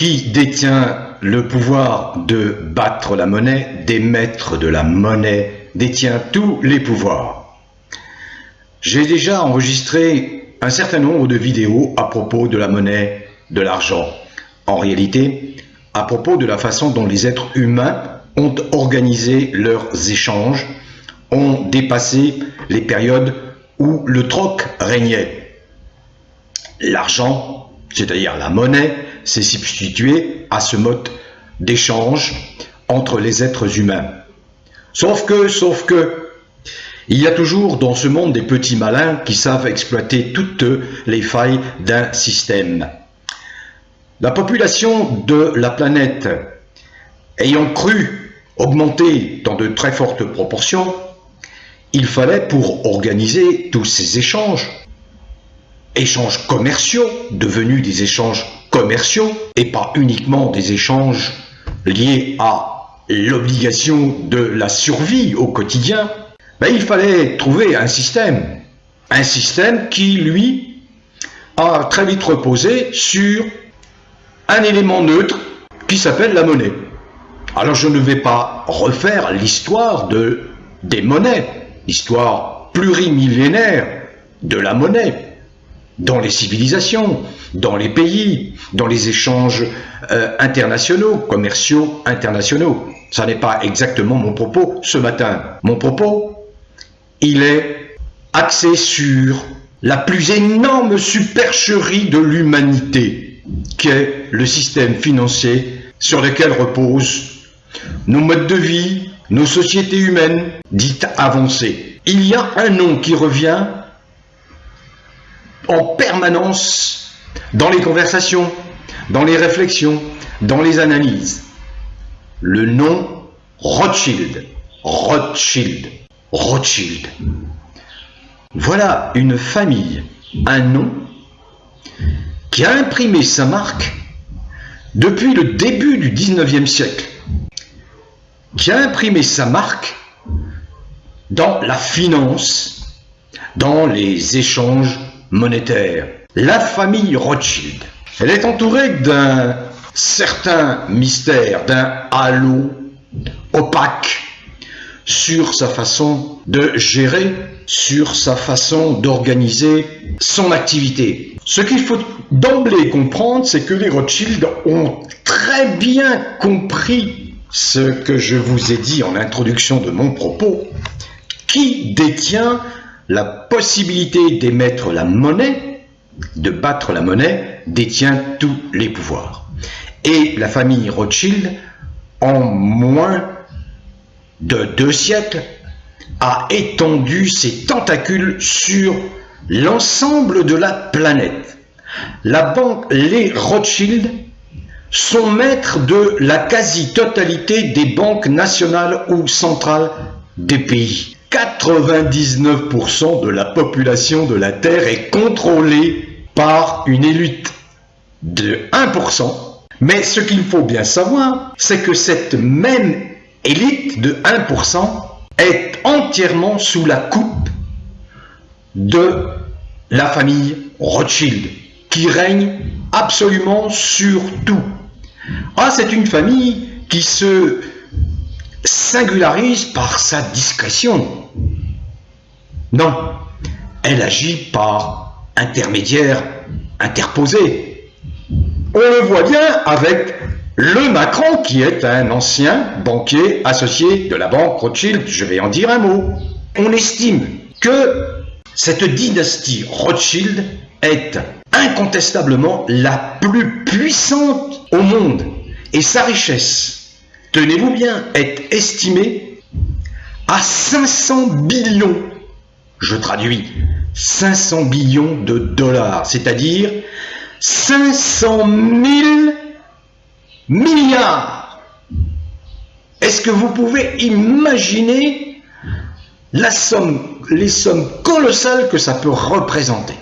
Qui détient le pouvoir de battre la monnaie, d'émettre de la monnaie, détient tous les pouvoirs. J'ai déjà enregistré un certain nombre de vidéos à propos de la monnaie, de l'argent. En réalité, à propos de la façon dont les êtres humains ont organisé leurs échanges, ont dépassé les périodes où le troc régnait. L'argent, c'est-à-dire la monnaie, s'est substitué à ce mode d'échange entre les êtres humains. Sauf que, il y a toujours dans ce monde des petits malins qui savent exploiter toutes les failles d'un système. La population de la planète ayant cru augmenter dans de très fortes proportions, il fallait pour organiser tous ces échanges commerciaux, devenus des échanges commerciaux, et pas uniquement des échanges liés à l'obligation de la survie au quotidien, il fallait trouver un système qui, lui, a très vite reposé sur un élément neutre qui s'appelle la monnaie. Alors je ne vais pas refaire l'histoire des monnaies, l'histoire plurimillénaire de la monnaie, dans les civilisations, dans les pays, dans les échanges internationaux, commerciaux internationaux. Ça n'est pas exactement mon propos ce matin. Mon propos, il est axé sur la plus énorme supercherie de l'humanité, qu'est le système financier sur lequel reposent nos modes de vie, nos sociétés humaines dites avancées. Il y a un nom qui revient en permanence dans les conversations, dans les réflexions, dans les analyses. Le nom Rothschild. Rothschild. Rothschild. Voilà une famille, un nom qui a imprimé sa marque depuis le début du 19e siècle, qui a imprimé sa marque dans la finance, dans les échanges monétaire. La famille Rothschild, elle est entourée d'un certain mystère, d'un halo opaque sur sa façon de gérer, sur sa façon d'organiser son activité. Ce qu'il faut d'emblée comprendre, c'est que les Rothschild ont très bien compris ce que je vous ai dit en introduction de mon propos. Qui détient la possibilité d'émettre la monnaie, de battre la monnaie, détient tous les pouvoirs. Et la famille Rothschild, en moins de 2 siècles, a étendu ses tentacules sur l'ensemble de la planète. Les Rothschild sont maîtres de la quasi-totalité des banques nationales ou centrales des pays. 99% de la population de la Terre est contrôlée par une élite de 1%. Mais ce qu'il faut bien savoir, c'est que cette même élite de 1% est entièrement sous la coupe de la famille Rothschild, qui règne absolument sur tout. C'est une famille qui se singularise par sa discrétion. Non, elle agit par intermédiaire interposé. On le voit bien avec le Macron, qui est un ancien banquier associé de la banque Rothschild. Je vais en dire un mot. On estime que cette dynastie Rothschild est incontestablement la plus puissante au monde. Et sa richesse, tenez-vous bien, est estimée à 500 billions. Je traduis, 500 billions de dollars, c'est-à-dire 500 000 milliards. Est-ce que vous pouvez imaginer les sommes colossales que ça peut représenter?